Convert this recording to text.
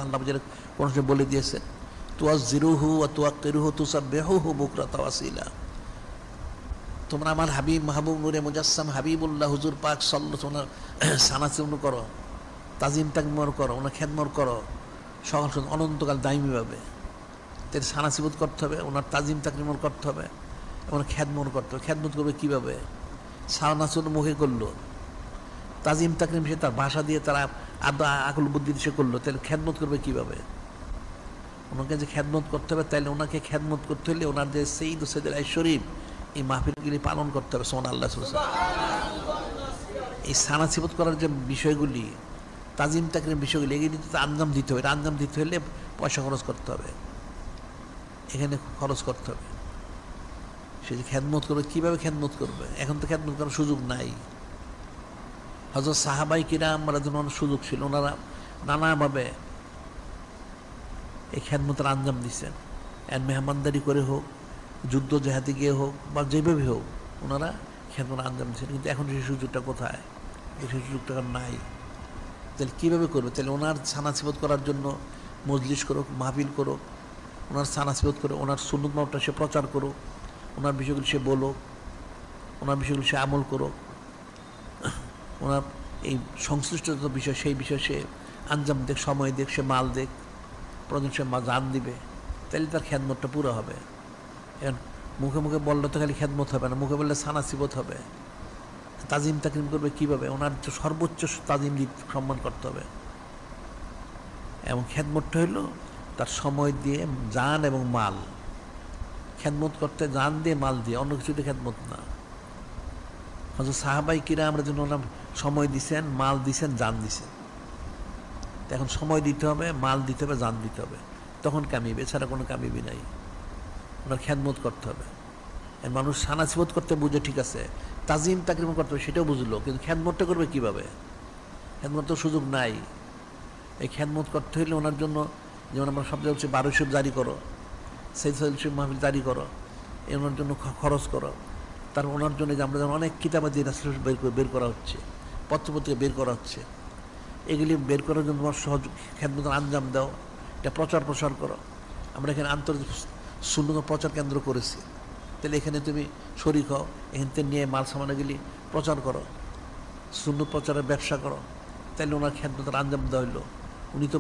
আল্লাহ কোন সময় বলে দিয়েছে, তুয়াজ্জিরুহু ওয়া তুওয়াক্কিরুহু তুসাব্বিহুহু বুকরাতা ওয়া আসীলা। তোমরা আমার হাবিব মাহবুব নূরে মুজাসসাম হাবিবুল্লাহ হুজুর পাক সাল্লাল্লাহু আলাইহি ওয়াসাল্লাম সানাসিম করো, তাজিম তাকমর করো, ওনার খেদমত করো সকাল সন্ধ্যা অনন্তকাল দায়মিভাবে। তাই সানাসিবত করতে হবে, ওনার তাজিম তাকরিমর করতে হবে, ওনার খেদমত করতে হবে। খেদমত করবে কীভাবে? সানাসিবত মুখে করলো, তাজিম তাকরিম সে তার ভাষা দিয়ে তারা আদা আকল বুদ্ধি সে করলো, তাহলে খেদমত করবে কীভাবে? ওনাকে যে খেদমত করতে হবে, তাইলে ওনাকে খেদমত করতে হলে ওনার যে সঈদ সৈয়দুল শরীফ এই মাহফিলগুলি পালন করতে হবে। সোমান আল্লাহ এই সানাসিবত করার যে বিষয়গুলি, তাজিম তাকরিম বিষয়গুলি, এগুলি তো আঞ্জাম দিতে হবে। আঞ্জাম দিতে হলে পয়সা খরচ করতে হবে, এখানে খরচ করতে হবে। সে যে খেদমত করবে, কীভাবে খেদমত করবে? এখন তো খেদমত করার সুযোগ নাই। হযরত সাহাবাই কিরাম রাদিয়াল্লাহু সুযোগ ছিল, ওনারা নানাভাবে এই খেদমতের আঞ্জাম দিচ্ছেন। এর মেহমানদারি করে হোক, যুদ্ধ জেহাদে গিয়ে হোক, বা যেভাবে হোক ওনারা খেদমতের আঞ্জাম দিচ্ছেন। কিন্তু এখন সেই সুযোগটা কোথায়? সেই সুযোগটা নাই। তাহলে কীভাবে করবে? তাহলে ওনার সানাসিবত করার জন্য মজলিস করুক, মাহফিল করুক, ওনার সানাসিবত করে ওনার সুন্নত মাহটা সে প্রচার করুক, ওনার বিষয়গুলি সে বলুক, ওনার বিষয়গুলি সে আমল করুক, ওনার এই সংশ্লিষ্ট যত বিষয় সেই বিষয়ে সে আঞ্জাম দেখ, সময় দেখ, সে মাল দেখ, প্রয়োজন সে জান দিবে, তাহলে তার খেদমতটা পুরো হবে। এখন মুখে মুখে বললে তো খালি খেদমত হবে না, মুখে বললে সানাসিবত হবে। তাজিম তাকরিম করবে কীভাবে? ওনার সর্বোচ্চ তাজিম সম্মান করতে হবে। এবং খেদমতটা হইল তার সময় দিয়ে জান এবং মাল। খেদমত করতে জান দিয়ে মাল দিয়ে, অন্য কিছুতে খেদমত না। হয়তো সাহাবাই কিরাম আমরা জন্য ওনার সময় দিছেন, মাল দিছেন, জান দিছেন। এখন সময় দিতে হবে, মাল দিতে হবে, জান দিতে হবে, তখন কামিবে, এছাড়া কোনো কামিবি নাই। ওনার খেদমত করতে হবে। মানুষ সানাসিবত করতে বুঝে, ঠিক আছে, তাজিম তাকরিম করতে হবে সেটাও বুঝলো, কিন্তু খেদমতটা করবে কীভাবে? খেদমত তো সুযোগ নাই। এই খেদমত করতে হলে ওনার জন্য, যেমন আমরা সব জায়গায় হচ্ছে 1200 জারি করো, সেই মাহফিল জারি করো, ওনার জন্য খরচ করো। তার ওনার জন্য যে আমরা যেমন অনেক কিতাবাদি বের করা হচ্ছে, পত্রপত্রিকা বের করা হচ্ছে, এগুলি বের করার জন্য তোমার সহজ খেদমতের আঞ্জাম দাও, এটা প্রচার করো। আমরা এখানে আন্তর্জাতিক সুন্নত প্রচার কেন্দ্র করেছি, তাহলে এখানে তুমি শরীক হও, এখান থেকে নিয়ে মাল সামানাগুলি প্রচার করো, সুন্নত প্রচারের ব্যবসা করো, তাহলে ওনার খেদমতের আঞ্জাম দেওয়া হইলো। উনি তো